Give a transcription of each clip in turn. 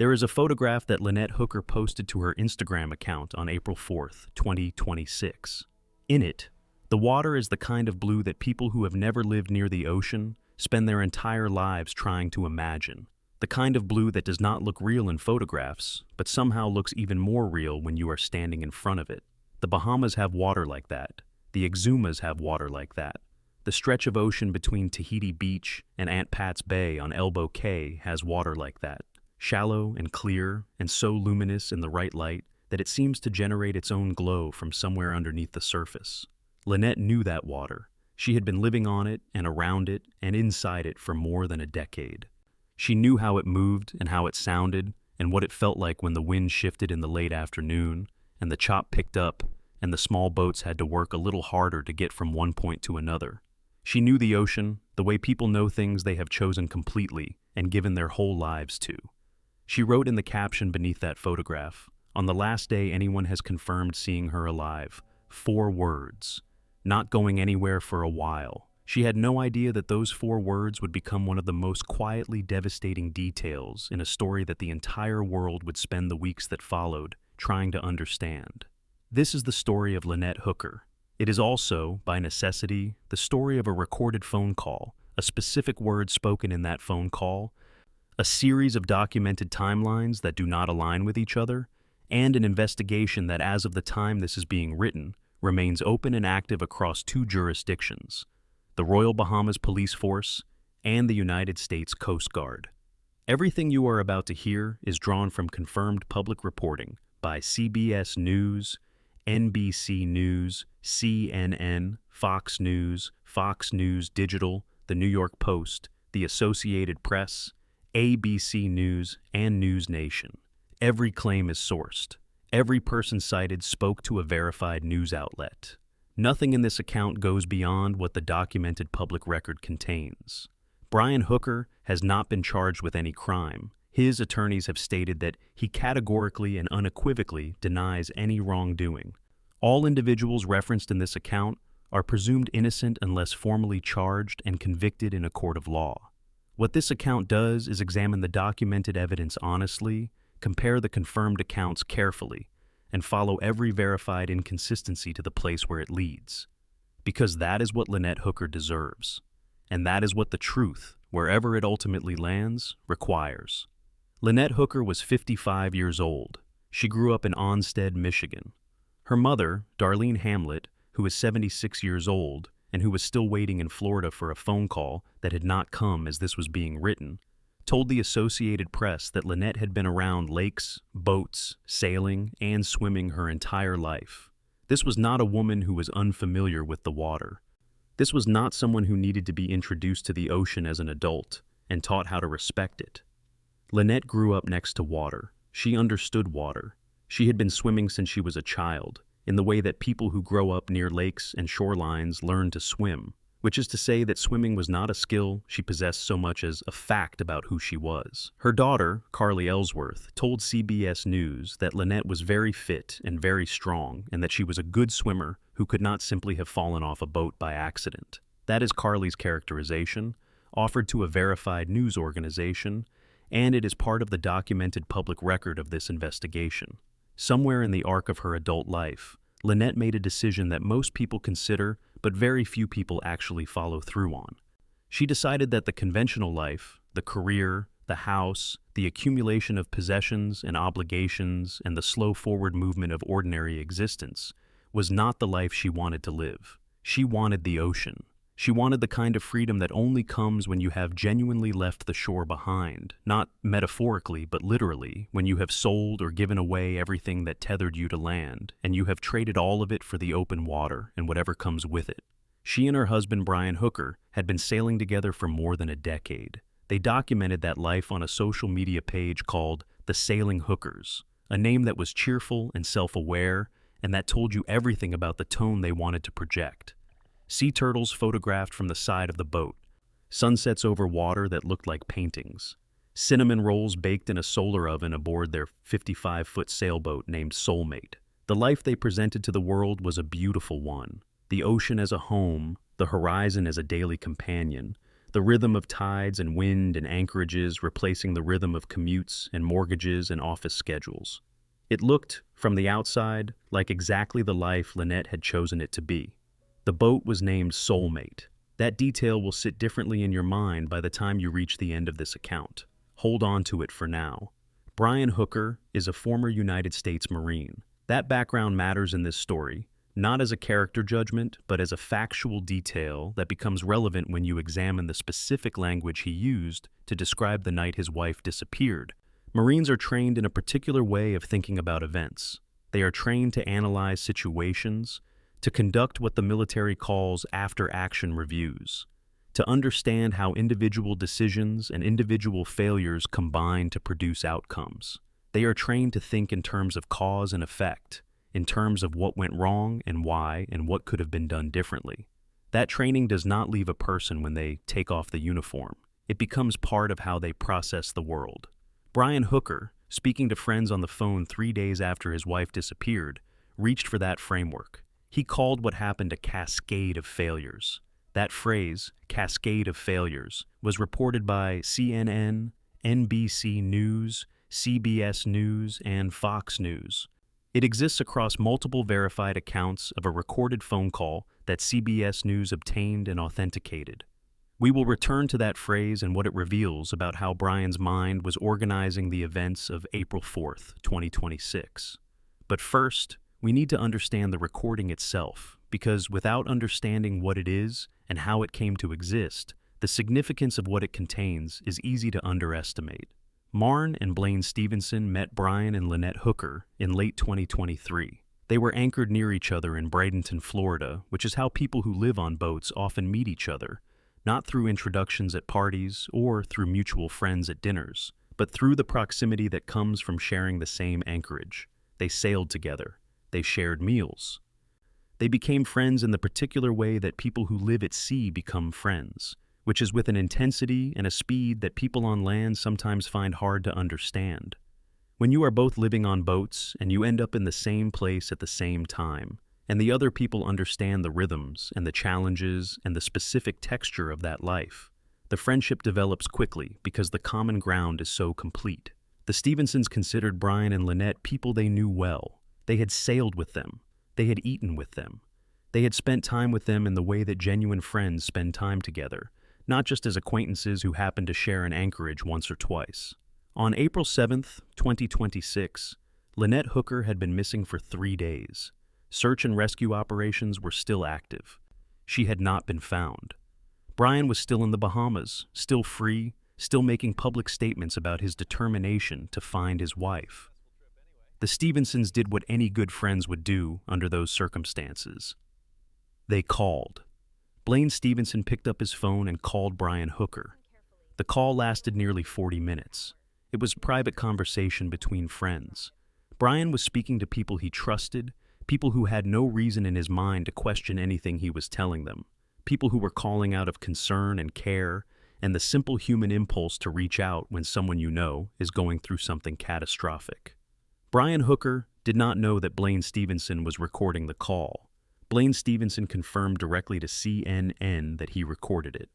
There is a photograph that Lynette Hooker posted to her Instagram account on April 4th, 2026. In it, the water is the kind of blue that people who have never lived near the ocean spend their entire lives trying to imagine. The kind of blue that does not look real in photographs, but somehow looks even more real when you are standing in front of it. The Bahamas have water like that. The Exumas have water like that. The stretch of ocean between Tahiti Beach and Aunt Pat's Bay on Elbow Cay has water like that. Shallow and clear and so luminous in the right light that it seems to generate its own glow from somewhere underneath the surface. Lynette knew that water. She had been living on it and around it and inside it for more than a decade. She knew how it moved and how it sounded and what it felt like when the wind shifted in the late afternoon and the chop picked up and the small boats had to work a little harder to get from one point to another. She knew the ocean, the way people know things they have chosen completely and given their whole lives to. She wrote in the caption beneath that photograph, "On the last day anyone has confirmed seeing her alive, 4 words. Not going anywhere for a while." She had no idea that those 4 words would become one of the most quietly devastating details in a story that the entire world would spend the weeks that followed trying to understand. This is the story of Lynette Hooker. It is also, by necessity, the story of a recorded phone call, a specific word spoken in that phone call, a series of documented timelines that do not align with each other, and an investigation that, as of the time this is being written, remains open and active across 2 jurisdictions: the Royal Bahamas Police Force and the United States Coast Guard. Everything you are about to hear is drawn from confirmed public reporting by CBS News, NBC News, CNN, Fox News Digital, The New York Post, The Associated Press, ABC News, and NewsNation. Every claim is sourced. Every person cited spoke to a verified news outlet. Nothing in this account goes beyond what the documented public record contains. Brian Hooker has not been charged with any crime. His attorneys have stated that he categorically and unequivocally denies any wrongdoing. All individuals referenced in this account are presumed innocent unless formally charged and convicted in a court of law. What this account does is examine the documented evidence honestly, compare the confirmed accounts carefully, and follow every verified inconsistency to the place where it leads. Because that is what Lynette Hooker deserves. And that is what the truth, wherever it ultimately lands, requires. Lynette Hooker was 55 years old. She grew up in Onstead, Michigan. Her mother, Darlene Hamlet, who is 76 years old and who was still waiting in Florida for a phone call that had not come as this was being written, told the Associated Press that Lynette had been around lakes, boats, sailing, and swimming her entire life. This was not a woman who was unfamiliar with the water. This was not someone who needed to be introduced to the ocean as an adult and taught how to respect it. Lynette grew up next to water. She understood water. She had been swimming since she was a child, in the way that people who grow up near lakes and shorelines learn to swim, which is to say that swimming was not a skill she possessed so much as a fact about who she was. Her daughter, Carly Ellsworth, told CBS News that Lynette was very fit and very strong and that she was a good swimmer who could not simply have fallen off a boat by accident. That is Carly's characterization, offered to a verified news organization, and it is part of the documented public record of this investigation. Somewhere in the arc of her adult life, Lynette made a decision that most people consider, but very few people actually follow through on. She decided that the conventional life, the career, the house, the accumulation of possessions and obligations, and the slow forward movement of ordinary existence was not the life she wanted to live. She wanted the ocean. She wanted the kind of freedom that only comes when you have genuinely left the shore behind, not metaphorically but literally, when you have sold or given away everything that tethered you to land, and you have traded all of it for the open water and whatever comes with it. She and her husband Brian Hooker had been sailing together for more than a decade. They documented that life on a social media page called The Sailing Hookers, a name that was cheerful and self-aware, and that told you everything about the tone they wanted to project. Sea turtles photographed from the side of the boat, sunsets over water that looked like paintings, cinnamon rolls baked in a solar oven aboard their 55-foot sailboat named Soulmate. The life they presented to the world was a beautiful one. The ocean as a home, the horizon as a daily companion, the rhythm of tides and wind and anchorages replacing the rhythm of commutes and mortgages and office schedules. It looked, from the outside, like exactly the life Lynette had chosen it to be. The boat was named Soulmate. That detail will sit differently in your mind by the time you reach the end of this account. Hold on to it for now. Brian Hooker is a former United States Marine. That background matters in this story, not as a character judgment, but as a factual detail that becomes relevant when you examine the specific language he used to describe the night his wife disappeared. Marines are trained in a particular way of thinking about events. They are trained to analyze situations, to conduct what the military calls after-action reviews, to understand how individual decisions and individual failures combine to produce outcomes. They are trained to think in terms of cause and effect, in terms of what went wrong and why and what could have been done differently. That training does not leave a person when they take off the uniform. It becomes part of how they process the world. Brian Hooker, speaking to friends on the phone 3 days after his wife disappeared, reached for that framework. He called what happened a cascade of failures. That phrase, cascade of failures, was reported by CNN, NBC News, CBS News, and Fox News. It exists across multiple verified accounts of a recorded phone call that CBS News obtained and authenticated. We will return to that phrase and what it reveals about how Brian's mind was organizing the events of April 4th, 2026. But first, we need to understand the recording itself, because without understanding what it is and how it came to exist, the significance of what it contains is easy to underestimate. Marn and Blaine Stevenson met Brian and Lynette Hooker in late 2023. They were anchored near each other in Bradenton, Florida, which is how people who live on boats often meet each other, not through introductions at parties or through mutual friends at dinners, but through the proximity that comes from sharing the same anchorage. They sailed together. They shared meals. They became friends in the particular way that people who live at sea become friends, which is with an intensity and a speed that people on land sometimes find hard to understand. When you are both living on boats and you end up in the same place at the same time, and the other people understand the rhythms and the challenges and the specific texture of that life, the friendship develops quickly because the common ground is so complete. The Stevensons considered Brian and Lynette people they knew well. They had sailed with them. They had eaten with them. They had spent time with them in the way that genuine friends spend time together, not just as acquaintances who happen to share an anchorage once or twice. On April 7th, 2026, Lynette Hooker had been missing for 3 days. Search and rescue operations were still active. She had not been found. Brian was still in the Bahamas, still free, still making public statements about his determination to find his wife. The Stevensons did what any good friends would do under those circumstances. They called. Blaine Stevenson picked up his phone and called Brian Hooker. The call lasted nearly 40 minutes. It was a private conversation between friends. Brian was speaking to people he trusted, people who had no reason in his mind to question anything he was telling them, people who were calling out of concern and care, and the simple human impulse to reach out when someone you know is going through something catastrophic. Brian Hooker did not know that Blaine Stevenson was recording the call. Blaine Stevenson confirmed directly to CNN that he recorded it.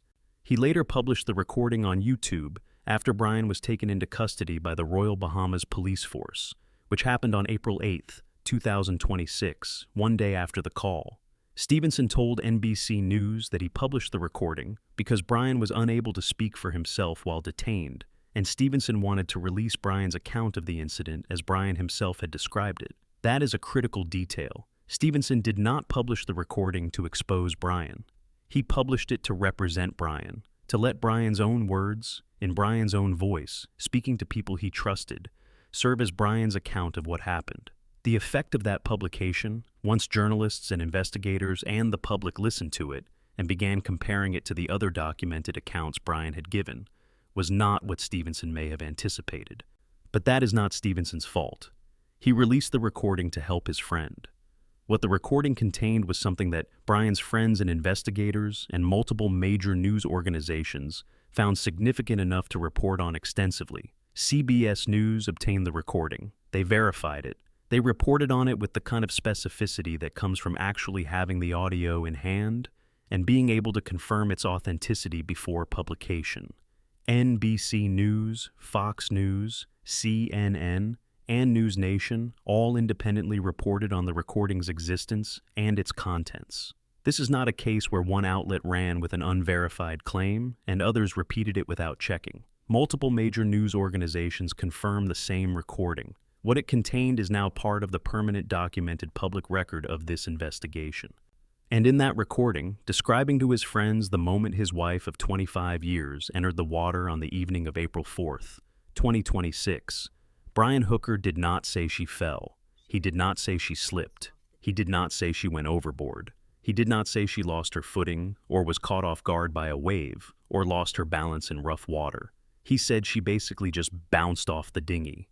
He later published the recording on YouTube after Brian was taken into custody by the Royal Bahamas Police Force, which happened on April 8, 2026, one day after the call. Stevenson told NBC News that he published the recording because Brian was unable to speak for himself while detained, and Stevenson wanted to release Brian's account of the incident as Brian himself had described it. That is a critical detail. Stevenson did not publish the recording to expose Brian. He published it to represent Brian, to let Brian's own words, in Brian's own voice, speaking to people he trusted, serve as Brian's account of what happened. The effect of that publication, once journalists and investigators and the public listened to it and began comparing it to the other documented accounts Brian had given, was not what Stevenson may have anticipated. But that is not Stevenson's fault. He released the recording to help his friend. What the recording contained was something that Brian's friends and investigators and multiple major news organizations found significant enough to report on extensively. CBS News obtained the recording. They verified it. They reported on it with the kind of specificity that comes from actually having the audio in hand and being able to confirm its authenticity before publication. NBC News, Fox News, CNN, and NewsNation all independently reported on the recording's existence and its contents. This is not a case where one outlet ran with an unverified claim and others repeated it without checking. Multiple major news organizations confirm the same recording. What it contained is now part of the permanent documented public record of this investigation. And in that recording, describing to his friends the moment his wife of 25 years entered the water on the evening of April 4th, 2026, Brian Hooker did not say she fell. He did not say she slipped. He did not say she went overboard. He did not say she lost her footing, or was caught off guard by a wave, or lost her balance in rough water. He said she basically just bounced off the dinghy.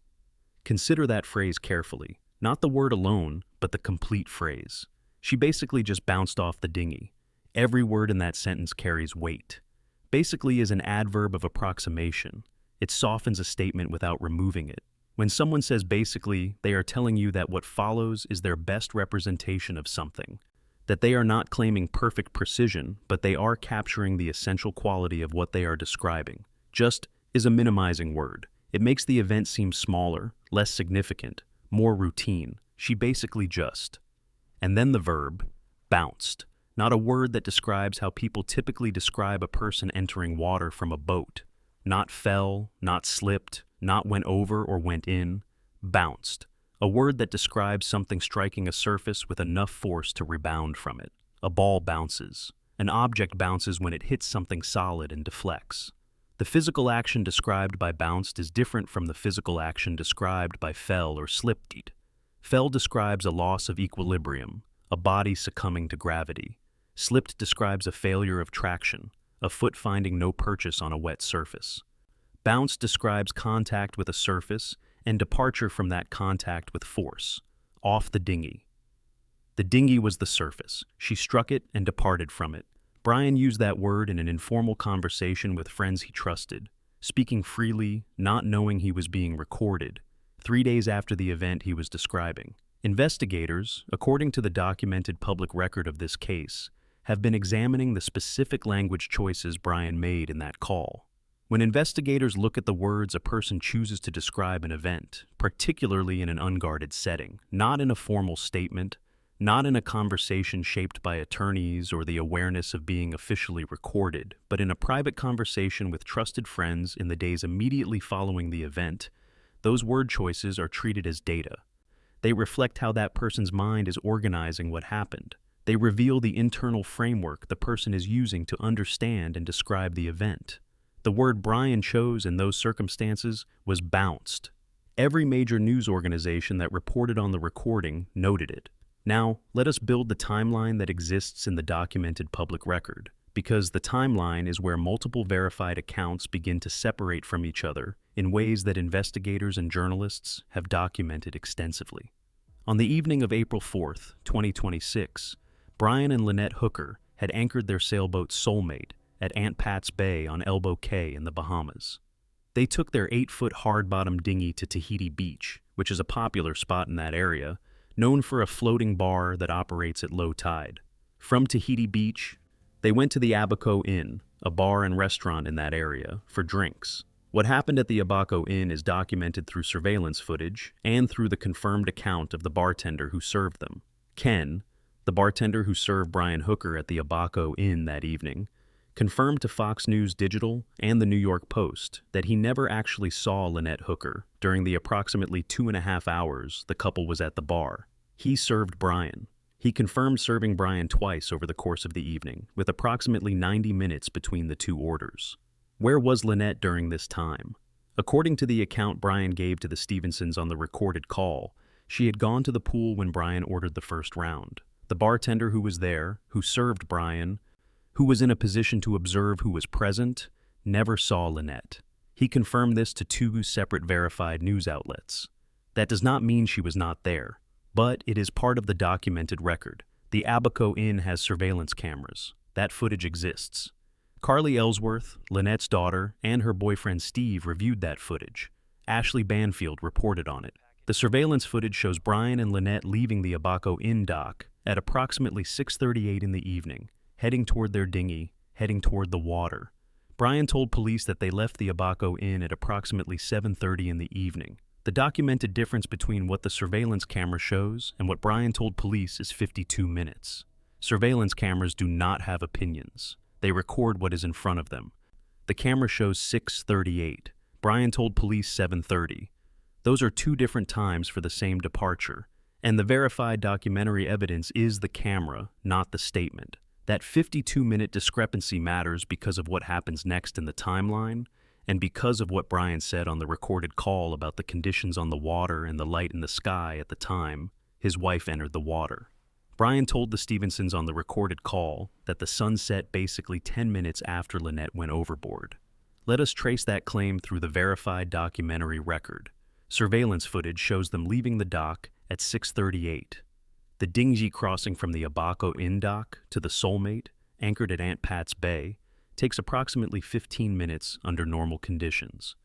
Consider that phrase carefully. Not the word alone, but the complete phrase. She basically just bounced off the dinghy. Every word in that sentence carries weight. Basically is an adverb of approximation. It softens a statement without removing it. When someone says basically, they are telling you that what follows is their best representation of something. That they are not claiming perfect precision, but they are capturing the essential quality of what they are describing. Just is a minimizing word. It makes the event seem smaller, less significant, more routine. She basically just. And then the verb, bounced. Not a word that describes how people typically describe a person entering water from a boat. Not fell, not slipped, not went over or went in. Bounced. A word that describes something striking a surface with enough force to rebound from it. A ball bounces. An object bounces when it hits something solid and deflects. The physical action described by bounced is different from the physical action described by fell or slipped. Fell describes a loss of equilibrium, a body succumbing to gravity. Slipped describes a failure of traction, a foot finding no purchase on a wet surface. Bounced describes contact with a surface and departure from that contact with force, off the dinghy. The dinghy was the surface. She struck it and departed from it. Brian used that word in an informal conversation with friends he trusted, speaking freely, not knowing he was being recorded, 3 days after the event he was describing. Investigators, according to the documented public record of this case, have been examining the specific language choices Brian made in that call. When investigators look at the words a person chooses to describe an event, particularly in an unguarded setting, not in a formal statement, not in a conversation shaped by attorneys or the awareness of being officially recorded, but in a private conversation with trusted friends in the days immediately following the event, those word choices are treated as data. They reflect how that person's mind is organizing what happened. They reveal the internal framework the person is using to understand and describe the event. The word Brian chose in those circumstances was bounced. Every major news organization that reported on the recording noted it. Now, let us build the timeline that exists in the documented public record, because the timeline is where multiple verified accounts begin to separate from each other in ways that investigators and journalists have documented extensively. On the evening of April 4th, 2026, Brian and Lynette Hooker had anchored their sailboat Soulmate at Aunt Pat's Bay on Elbow Cay in the Bahamas. They took their 8-foot hard-bottom dinghy to Tahiti Beach, which is a popular spot in that area, known for a floating bar that operates at low tide. From Tahiti Beach, they went to the Abaco Inn, a bar and restaurant in that area, for drinks. What happened at the Abaco Inn is documented through surveillance footage and through the confirmed account of the bartender who served them. Ken, the bartender who served Brian Hooker at the Abaco Inn that evening, confirmed to Fox News Digital and the New York Post that he never actually saw Lynette Hooker during the approximately 2.5 hours the couple was at the bar. He served Brian. He confirmed serving Brian twice over the course of the evening, with approximately 90 minutes between the two orders. Where was Lynette during this time? According to the account Brian gave to the Stevensons on the recorded call, she had gone to the pool when Brian ordered the first round. The bartender who was there, who served Brian, who was in a position to observe who was present, never saw Lynette. He confirmed this to 2 separate verified news outlets. That does not mean she was not there, but it is part of the documented record. The Abaco Inn has surveillance cameras. That footage exists. Carly Ellsworth, Lynette's daughter, and her boyfriend Steve reviewed that footage. Ashley Banfield reported on it. The surveillance footage shows Brian and Lynette leaving the Abaco Inn dock at approximately 6:38 in the evening, heading toward their dinghy, heading toward the water. Brian told police that they left the Abaco Inn at approximately 7:30 in the evening. The documented difference between what the surveillance camera shows and what Brian told police is 52 minutes. Surveillance cameras do not have opinions. They record what is in front of them. The camera shows 6:38. Brian told police 7:30. Those are two different times for the same departure. And the verified documentary evidence is the camera, not the statement. That 52-minute discrepancy matters because of what happens next in the timeline, and because of what Brian said on the recorded call about the conditions on the water and the light in the sky at the time his wife entered the water. Brian told the Stevensons on the recorded call that the sun set basically 10 minutes after Lynette went overboard. Let us trace that claim through the verified documentary record. Surveillance footage shows them leaving the dock at 6:38. The dinghy crossing from the Abaco Inn dock to the Soulmate, anchored at Aunt Pat's Bay, takes approximately 15 minutes under normal conditions.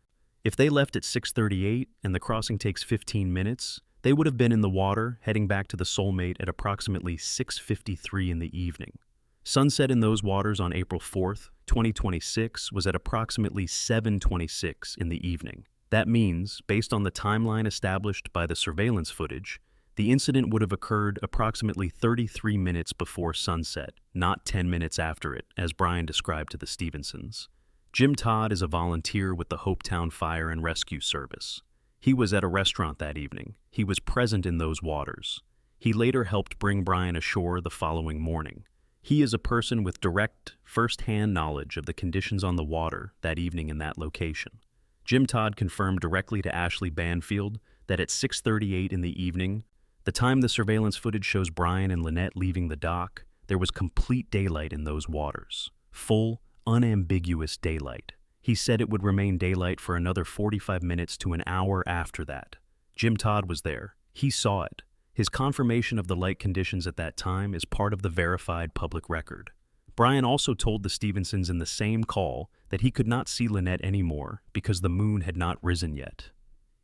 If they left at 6:38 and the crossing takes 15 minutes, they would have been in the water heading back to the Soulmate at approximately 6:53 in the evening. Sunset in those waters on April 4th, 2026 was at approximately 7:26 in the evening. That means, based on the timeline established by the surveillance footage, the incident would have occurred approximately 33 minutes before sunset, not 10 minutes after it, as Brian described to the Stevensons. Jim Todd is a volunteer with the Hopetown Fire and Rescue Service. He was at a restaurant that evening. He was present in those waters. He later helped bring Brian ashore the following morning. He is a person with direct, first-hand knowledge of the conditions on the water that evening in that location. Jim Todd confirmed directly to Ashley Banfield that at 6:38 in the evening, the time the surveillance footage shows Brian and Lynette leaving the dock, there was complete daylight in those waters. Full, unambiguous daylight. He said it would remain daylight for another 45 minutes to an hour after that. Jim Todd was there. He saw it. His confirmation of the light conditions at that time is part of the verified public record. Brian also told the Stevensons in the same call that he could not see Lynette anymore because the moon had not risen yet.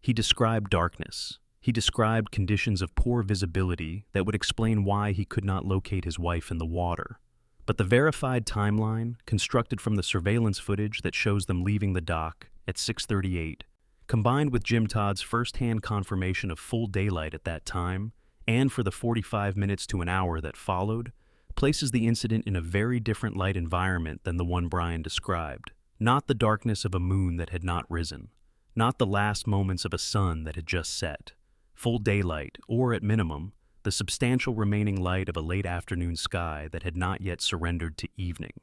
He described darkness. He described conditions of poor visibility that would explain why he could not locate his wife in the water. But the verified timeline, constructed from the surveillance footage that shows them leaving the dock at 6:38, combined with Jim Todd's first-hand confirmation of full daylight at that time, and for the 45 minutes to an hour that followed, places the incident in a very different light environment than the one Brian described. Not the darkness of a moon that had not risen. Not the last moments of a sun that had just set. Full daylight, or at minimum, the substantial remaining light of a late afternoon sky that had not yet surrendered to evening.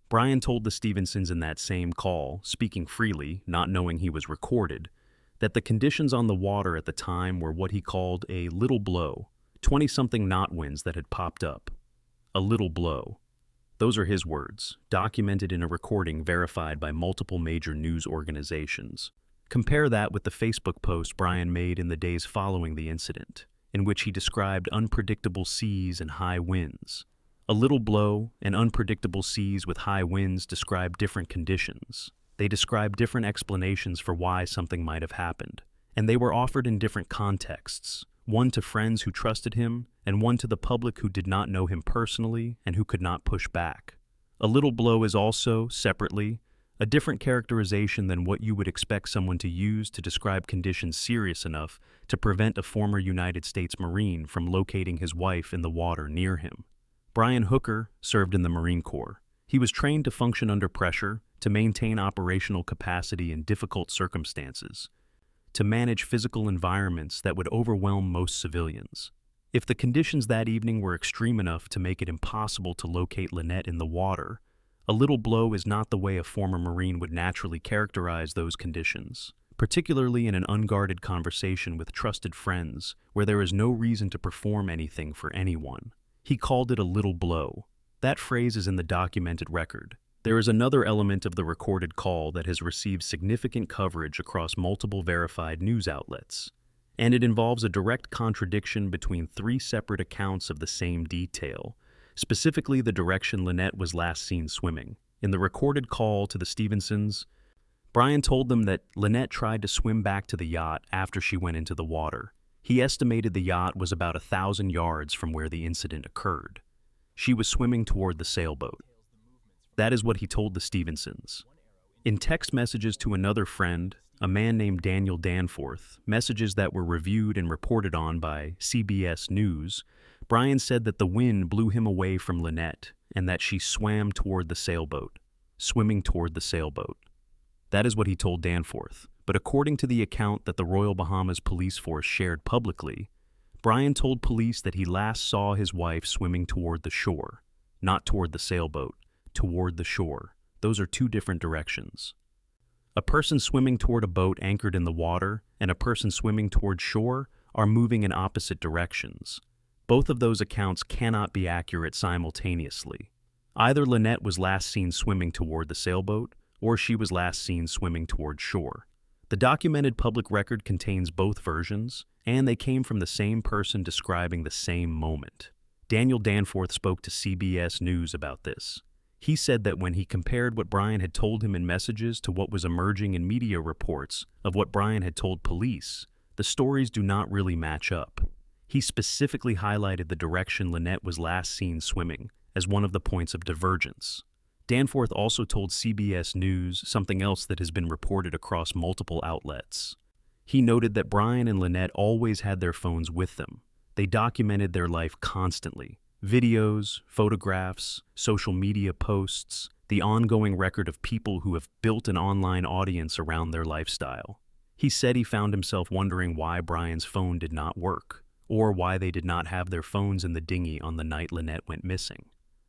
Brian told the Stevensons in that same call, speaking freely, not knowing he was recorded, that the conditions on the water at the time were what he called a little blow, 20-something knot winds that had popped up. A little blow. Those are his words, documented in a recording verified by multiple major news organizations. Compare that with the Facebook post Brian made in the days following the incident, in which he described unpredictable seas and high winds. A little blow and unpredictable seas with high winds describe different conditions. They describe different explanations for why something might have happened, and they were offered in different contexts, one to friends who trusted him, and one to the public who did not know him personally and who could not push back. A little blow is also, separately, a different characterization than what you would expect someone to use to describe conditions serious enough to prevent a former United States Marine from locating his wife in the water near him. Brian Hooker served in the Marine Corps. He was trained to function under pressure, to maintain operational capacity in difficult circumstances, to manage physical environments that would overwhelm most civilians. If the conditions that evening were extreme enough to make it impossible to locate Lynette in the water, a little blow is not the way a former Marine would naturally characterize those conditions, particularly in an unguarded conversation with trusted friends where there is no reason to perform anything for anyone. He called it a little blow. That phrase is in the documented record. There is another element of the recorded call that has received significant coverage across multiple verified news outlets, and it involves a direct contradiction between three separate accounts of the same detail, specifically the direction Lynette was last seen swimming. In the recorded call to the Stevensons, Brian told them that Lynette tried to swim back to the yacht after she went into the water. He estimated the yacht was about 1,000 yards from where the incident occurred. She was swimming toward the sailboat. That is what he told the Stevensons. In text messages to another friend, a man named Daniel Danforth, messages that were reviewed and reported on by CBS News, Brian said that the wind blew him away from Lynette and that she swam toward the sailboat, swimming toward the sailboat. That is what he told Danforth, but according to the account that the Royal Bahamas Police Force shared publicly, Brian told police that he last saw his wife swimming toward the shore, not toward the sailboat, toward the shore. Those are two different directions. A person swimming toward a boat anchored in the water and a person swimming toward shore are moving in opposite directions. Both of those accounts cannot be accurate simultaneously. Either Lynette was last seen swimming toward the sailboat, or she was last seen swimming toward shore. The documented public record contains both versions, and they came from the same person describing the same moment. Daniel Danforth spoke to CBS News about this. He said that when he compared what Brian had told him in messages to what was emerging in media reports of what Brian had told police, the stories do not really match up. He specifically highlighted the direction Lynette was last seen swimming as one of the points of divergence. Danforth also told CBS News something else that has been reported across multiple outlets. He noted that Brian and Lynette always had their phones with them. They documented their life constantly. Videos, photographs, social media posts, the ongoing record of people who have built an online audience around their lifestyle. He said he found himself wondering why Brian's phone did not work, or why they did not have their phones in the dinghy on the night Lynette went missing.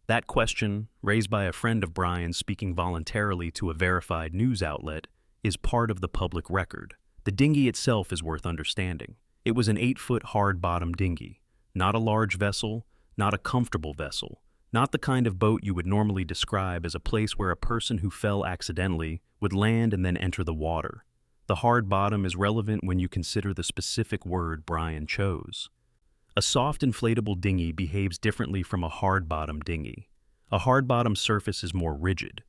That question, raised by a friend of Brian's speaking voluntarily to a verified news outlet, is part of the public record. The dinghy itself is worth understanding. It was an 8-foot hard-bottom dinghy, not a large vessel, not a comfortable vessel, not the kind of boat you would normally describe as a place where a person who fell accidentally would land and then enter the water. The hard bottom is relevant when you consider the specific word Brian chose. A soft inflatable dinghy behaves differently from a hard-bottom dinghy. A hard-bottom surface is more rigid.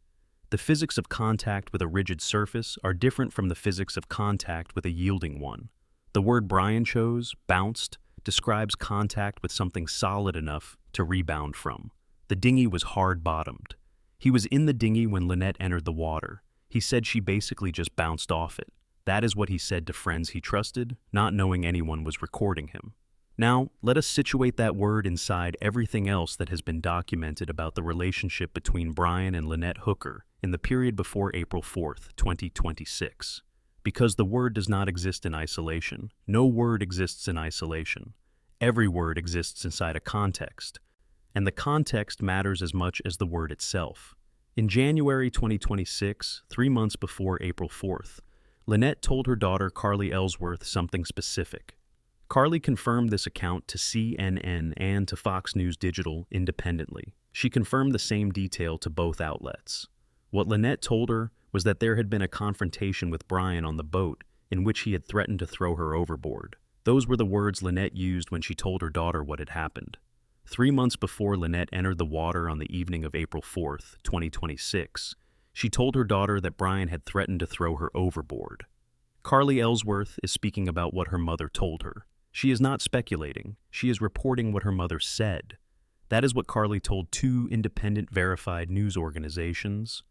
The physics of contact with a rigid surface are different from the physics of contact with a yielding one. The word Brian chose, bounced, describes contact with something solid enough to rebound from. The dinghy was hard-bottomed. He was in the dinghy when Lynette entered the water. He said she basically just bounced off it. That is what he said to friends he trusted, not knowing anyone was recording him. Now, let us situate that word inside everything else that has been documented about the relationship between Brian and Lynette Hooker in the period before April 4th, 2026. Because the word does not exist in isolation. No word exists in isolation. Every word exists inside a context, and the context matters as much as the word itself. In January 2026, 3 months before April 4th, Lynette told her daughter Carly Ellsworth something specific. Carly confirmed this account to CNN and to Fox News Digital independently. She confirmed the same detail to both outlets. What Lynette told her was that there had been a confrontation with Brian on the boat in which he had threatened to throw her overboard. Those were the words Lynette used when she told her daughter what had happened. 3 months before Lynette entered the water on the evening of April 4th, 2026, she told her daughter that Brian had threatened to throw her overboard. Carly Ellsworth is speaking about what her mother told her. She is not speculating. She is reporting what her mother said. That is what Carly told 2 independent verified news organizations,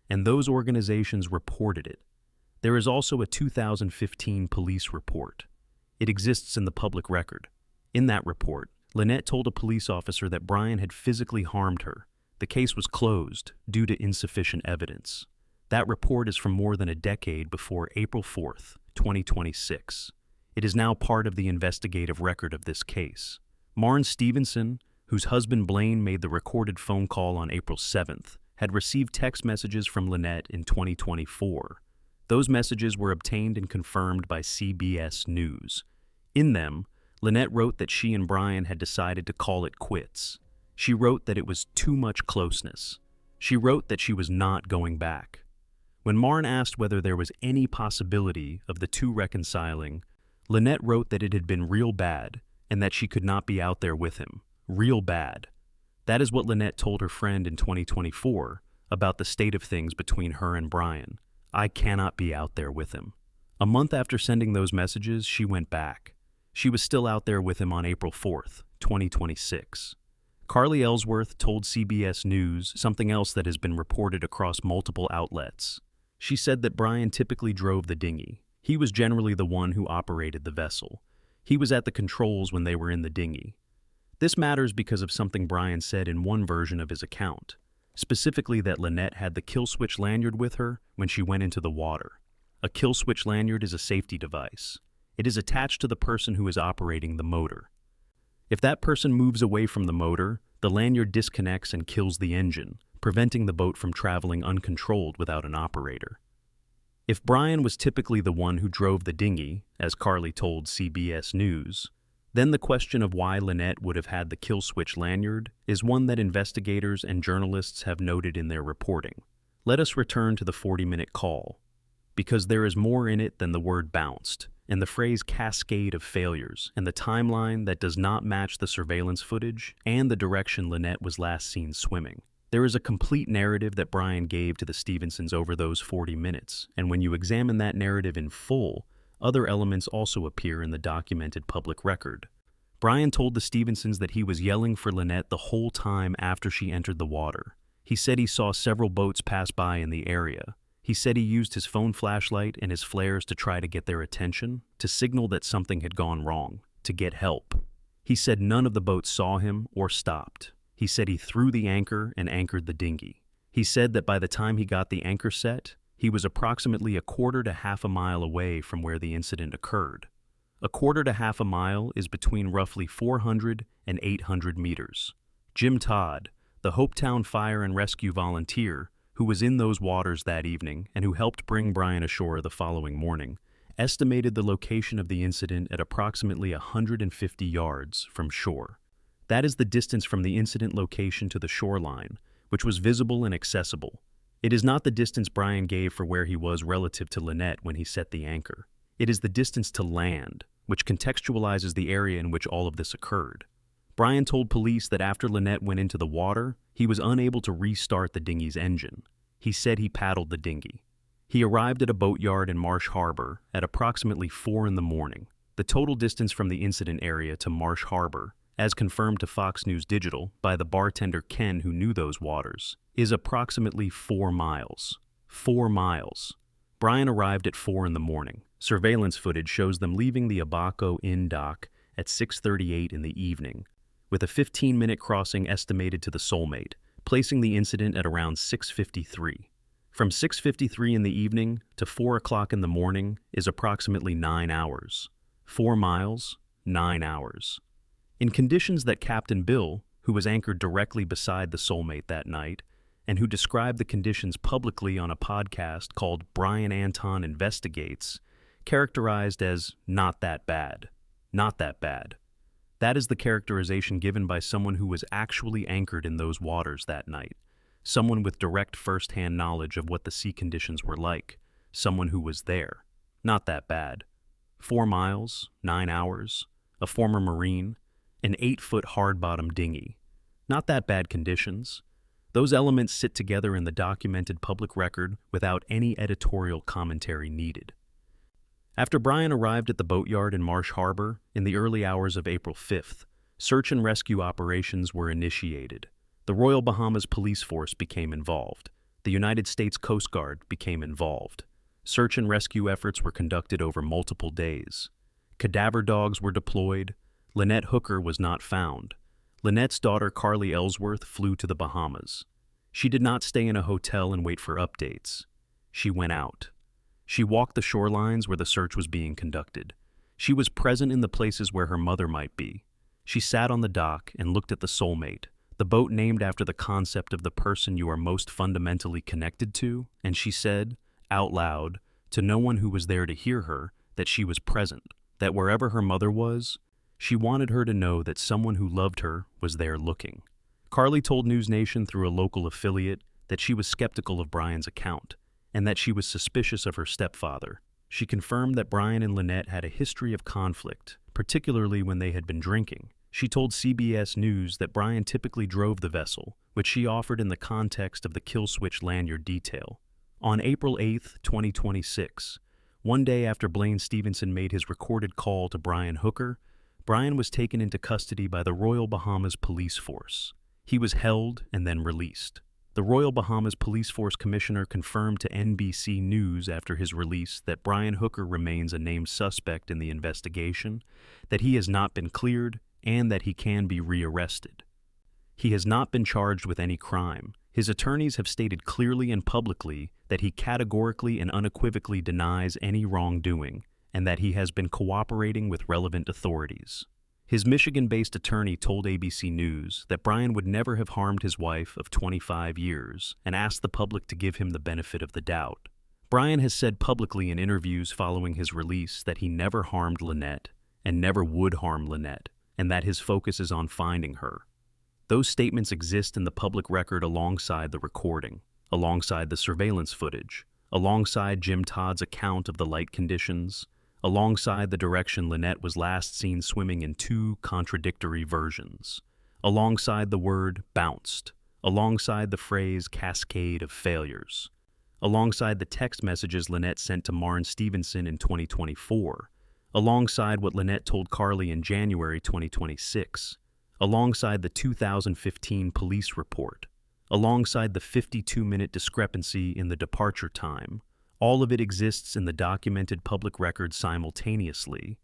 and those organizations reported it. There is also a 2015 police report. It exists in the public record. In that report, Lynette told a police officer that Brian had physically harmed her. The case was closed due to insufficient evidence. That report is from more than a decade before April 4th, 2026. It is now part of the investigative record of this case. Marn Stevenson, whose husband Blaine made the recorded phone call on April 7th, had received text messages from Lynette in 2024. Those messages were obtained and confirmed by CBS News. In them, Lynette wrote that she and Brian had decided to call it quits. She wrote that it was too much closeness. She wrote that she was not going back. When Marn asked whether there was any possibility of the two reconciling, Lynette wrote that it had been real bad and that she could not be out there with him. Real bad. That is what Lynette told her friend in 2024 about the state of things between her and Brian. I cannot be out there with him. A month after sending those messages, she went back. She was still out there with him on April 4th, 2026. Carly Ellsworth told CBS News something else that has been reported across multiple outlets. She said that Brian typically drove the dinghy. He was generally the one who operated the vessel. He was at the controls when they were in the dinghy. This matters because of something Brian said in one version of his account, specifically that Lynette had the kill switch lanyard with her when she went into the water. A kill switch lanyard is a safety device. It is attached to the person who is operating the motor. If that person moves away from the motor, the lanyard disconnects and kills the engine, preventing the boat from traveling uncontrolled without an operator. If Brian was typically the one who drove the dinghy, as Carly told CBS News, then the question of why Lynette would have had the kill switch lanyard is one that investigators and journalists have noted in their reporting. Let us return to the 40-minute call, because there is more in it than the word bounced, and the phrase cascade of failures, and the timeline that does not match the surveillance footage and the direction Lynette was last seen swimming. There is a complete narrative that Brian gave to the Stevensons over those 40 minutes, and when you examine that narrative in full, other elements also appear in the documented public record. Brian told the Stevensons that he was yelling for Lynette the whole time after she entered the water. He said he saw several boats pass by in the area. He said he used his phone flashlight and his flares to try to get their attention, to signal that something had gone wrong, to get help. He said none of the boats saw him or stopped. He said he threw the anchor and anchored the dinghy. He said that by the time he got the anchor set, he was approximately a quarter to half a mile away from where the incident occurred. A quarter to half a mile is between roughly 400 and 800 meters. Jim Todd, the Hopetown Fire and Rescue volunteer, who was in those waters that evening and who helped bring Brian ashore the following morning, estimated the location of the incident at approximately 150 yards from shore. That is the distance from the incident location to the shoreline, which was visible and accessible. It is not the distance Brian gave for where he was relative to Lynette when he set the anchor. It is the distance to land, which contextualizes the area in which all of this occurred. Brian told police that after Lynette went into the water, he was unable to restart the dinghy's engine. He said he paddled the dinghy. He arrived at a boatyard in Marsh Harbor at approximately 4 in the morning. The total distance from the incident area to Marsh Harbor, as confirmed to Fox News Digital by the bartender Ken who knew those waters, is approximately 4 miles. 4 miles. Brian arrived at 4 in the morning. Surveillance footage shows them leaving the Abaco Inn dock at 6:38 in the evening, with a 15-minute crossing estimated to the Soulmate, placing the incident at around 6:53. From 6:53 in the evening to 4 o'clock in the morning is approximately 9 hours. 4 miles, 9 hours. In conditions that Captain Bill, who was anchored directly beside the Soulmate that night, and who described the conditions publicly on a podcast called Brian Anton Investigates, characterized as not that bad. Not that bad. That is the characterization given by someone who was actually anchored in those waters that night, someone with direct first-hand knowledge of what the sea conditions were like, someone who was there. Not that bad. 4 miles, 9 hours, a former Marine, an 8-foot hard-bottom dinghy. Not that bad conditions. Those elements sit together in the documented public record without any editorial commentary needed. After Brian arrived at the boatyard in Marsh Harbor in the early hours of April 5th, search and rescue operations were initiated. The Royal Bahamas Police Force became involved. The United States Coast Guard became involved. Search and rescue efforts were conducted over multiple days. Cadaver dogs were deployed. Lynette Hooker was not found. Lynette's daughter Carly Ellsworth flew to the Bahamas. She did not stay in a hotel and wait for updates. She went out. She walked the shorelines where the search was being conducted. She was present in the places where her mother might be. She sat on the dock and looked at the Soulmate, the boat named after the concept of the person you are most fundamentally connected to, and she said, out loud, to no one who was there to hear her, that she was present, that wherever her mother was, she wanted her to know that someone who loved her was there looking. Carly told NewsNation through a local affiliate that she was skeptical of Brian's account, and that she was suspicious of her stepfather. She confirmed that Brian and Lynette had a history of conflict, particularly when they had been drinking. She told CBS News that Brian typically drove the vessel, which she offered in the context of the kill switch lanyard detail. On April 8, 2026, one day after Blaine Stevenson made his recorded call to Brian Hooker, Brian was taken into custody by the Royal Bahamas Police Force. He was held and then released. The Royal Bahamas Police Force Commissioner confirmed to NBC News after his release that Brian Hooker remains a named suspect in the investigation, that he has not been cleared, and that he can be rearrested. He has not been charged with any crime. His attorneys have stated clearly and publicly that he categorically and unequivocally denies any wrongdoing, and that he has been cooperating with relevant authorities. His Michigan-based attorney told ABC News that Brian would never have harmed his wife of 25 years and asked the public to give him the benefit of the doubt. Brian has said publicly in interviews following his release that he never harmed Lynette and never would harm Lynette, and that his focus is on finding her. Those statements exist in the public record alongside the recording, alongside the surveillance footage, alongside Jim Todd's account of the light conditions, alongside the direction Lynette was last seen swimming in two contradictory versions, alongside the word bounced, alongside the phrase cascade of failures, alongside the text messages Lynette sent to Marn Stevenson in 2024, alongside what Lynette told Carly in January 2026, alongside the 2015 police report, alongside the 52-minute discrepancy in the departure time. All of it exists in the documented public record simultaneously.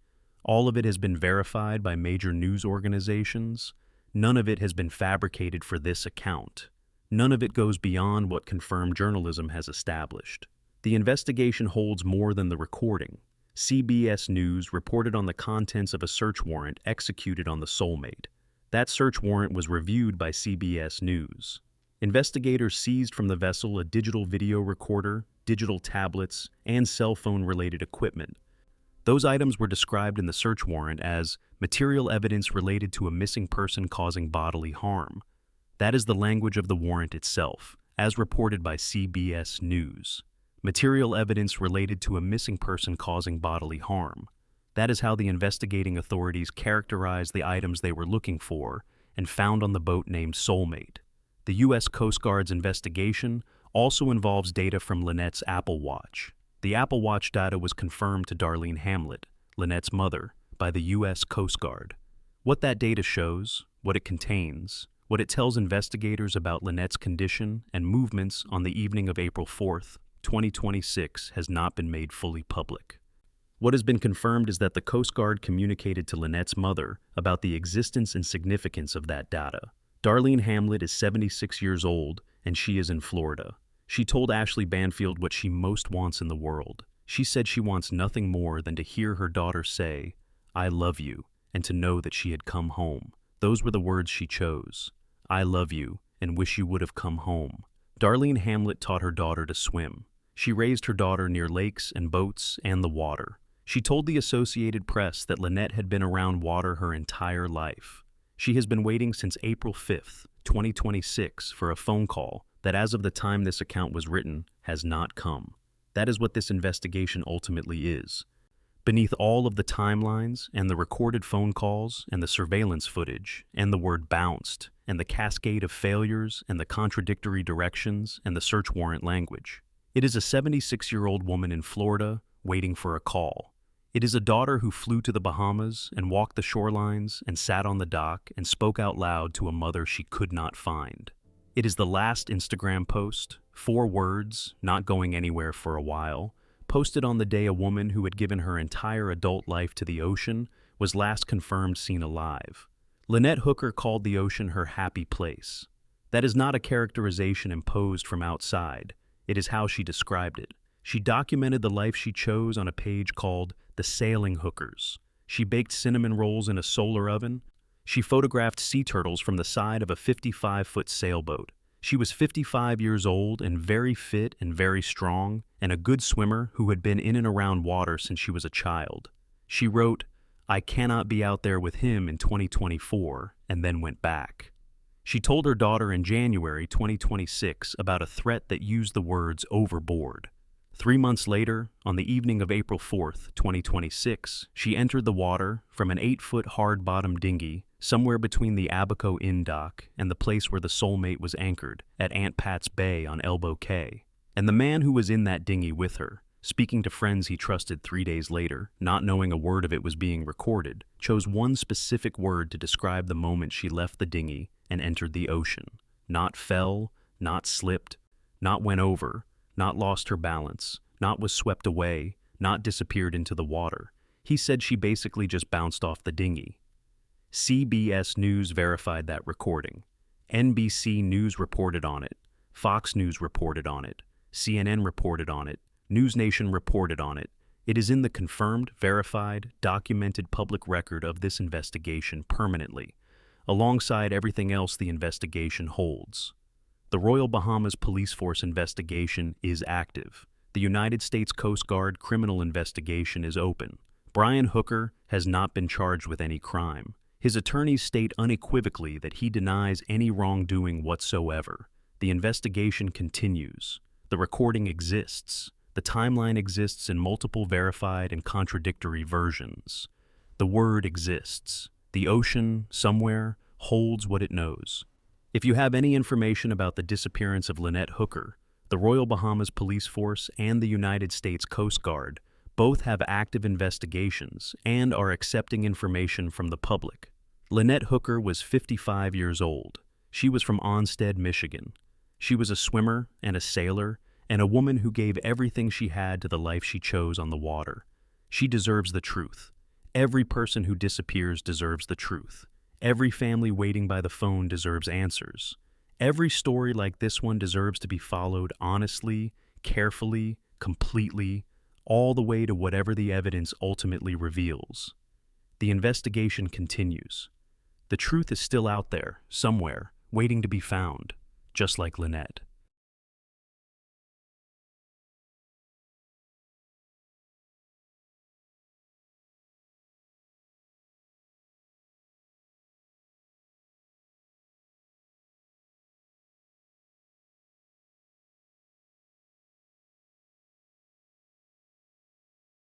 All of it has been verified by major news organizations. None of it has been fabricated for this account. None of it goes beyond what confirmed journalism has established. The investigation holds more than the recording. CBS News reported on the contents of a search warrant executed on the Soulmate. That search warrant was reviewed by CBS News. Investigators seized from the vessel a digital video recorder, digital tablets, and cell phone-related equipment. Those items were described in the search warrant as material evidence related to a missing person causing bodily harm. That is the language of the warrant itself, as reported by CBS News. Material evidence related to a missing person causing bodily harm. That is how the investigating authorities characterized the items they were looking for and found on the boat named Soulmate. The U.S. Coast Guard's investigation also involves data from Lynette's Apple Watch. The Apple Watch data was confirmed to Darlene Hamlet, Lynette's mother, by the U.S. Coast Guard. What that data shows, what it contains, what it tells investigators about Lynette's condition and movements on the evening of April 4th, 2026 has not been made fully public. What has been confirmed is that the Coast Guard communicated to Lynette's mother about the existence and significance of that data. Darlene Hamlet is 76 years old, and she is in Florida. She told Ashley Banfield what she most wants in the world. She said she wants nothing more than to hear her daughter say, "I love you," and to know that she had come home. Those were the words she chose. "I love you, and wish you would have come home." Darlene Hamlet taught her daughter to swim. She raised her daughter near lakes and boats and the water. She told the Associated Press that Lynette had been around water her entire life. She has been waiting since April 5th, 2026 for a phone call that, as of the time this account was written, has not come. That is what this investigation ultimately is. Beneath all of the timelines and the recorded phone calls and the surveillance footage and the word bounced and the cascade of failures and the contradictory directions and the search warrant language, it is a 76-year-old woman in Florida waiting for a call. It is a daughter who flew to the Bahamas and walked the shorelines and sat on the dock and spoke out loud to a mother she could not find. It is the last Instagram post, 4 words, not going anywhere for a while, posted on the day a woman who had given her entire adult life to the ocean was last confirmed seen alive. Lynette Hooker called the ocean her happy place. That is not a characterization imposed from outside. It is how she described it. She documented the life she chose on a page called The Sailing Hookers. She baked cinnamon rolls in a solar oven. She photographed sea turtles from the side of a 55-foot sailboat. She was 55 years old and very fit and very strong, and a good swimmer who had been in and around water since she was a child. She wrote, "I cannot be out there with him in 2024, and then went back." She told her daughter in January 2026 about a threat that used the words overboard. 3 months later, on the evening of April 4th, 2026, she entered the water from an 8-foot hard-bottom dinghy somewhere between the Abaco Inn dock and the place where the Soulmate was anchored, at Aunt Pat's Bay on Elbow Cay. And the man who was in that dinghy with her, speaking to friends he trusted 3 days later, not knowing a word of it was being recorded, chose one specific word to describe the moment she left the dinghy and entered the ocean. Not fell, not slipped, not went over, not lost her balance, not was swept away, not disappeared into the water. He said she basically just bounced off the dinghy. CBS News verified that recording. NBC News reported on it. Fox News reported on it. CNN reported on it. NewsNation reported on it. It is in the confirmed, verified, documented public record of this investigation permanently, alongside everything else the investigation holds. The Royal Bahamas Police Force investigation is active. The United States Coast Guard criminal investigation is open. Brian Hooker has not been charged with any crime. His attorneys state unequivocally that he denies any wrongdoing whatsoever. The investigation continues. The recording exists. The timeline exists in multiple verified and contradictory versions. The word exists. The ocean, somewhere, holds what it knows. If you have any information about the disappearance of Lynette Hooker, the Royal Bahamas Police Force and the United States Coast Guard both have active investigations and are accepting information from the public. Lynette Hooker was 55 years old. She was from Onstead, Michigan. She was a swimmer and a sailor, and a woman who gave everything she had to the life she chose on the water. She deserves the truth. Every person who disappears deserves the truth. Every family waiting by the phone deserves answers. Every story like this one deserves to be followed honestly, carefully, completely, all the way to whatever the evidence ultimately reveals. The investigation continues. The truth is still out there, somewhere, waiting to be found, just like Lynette.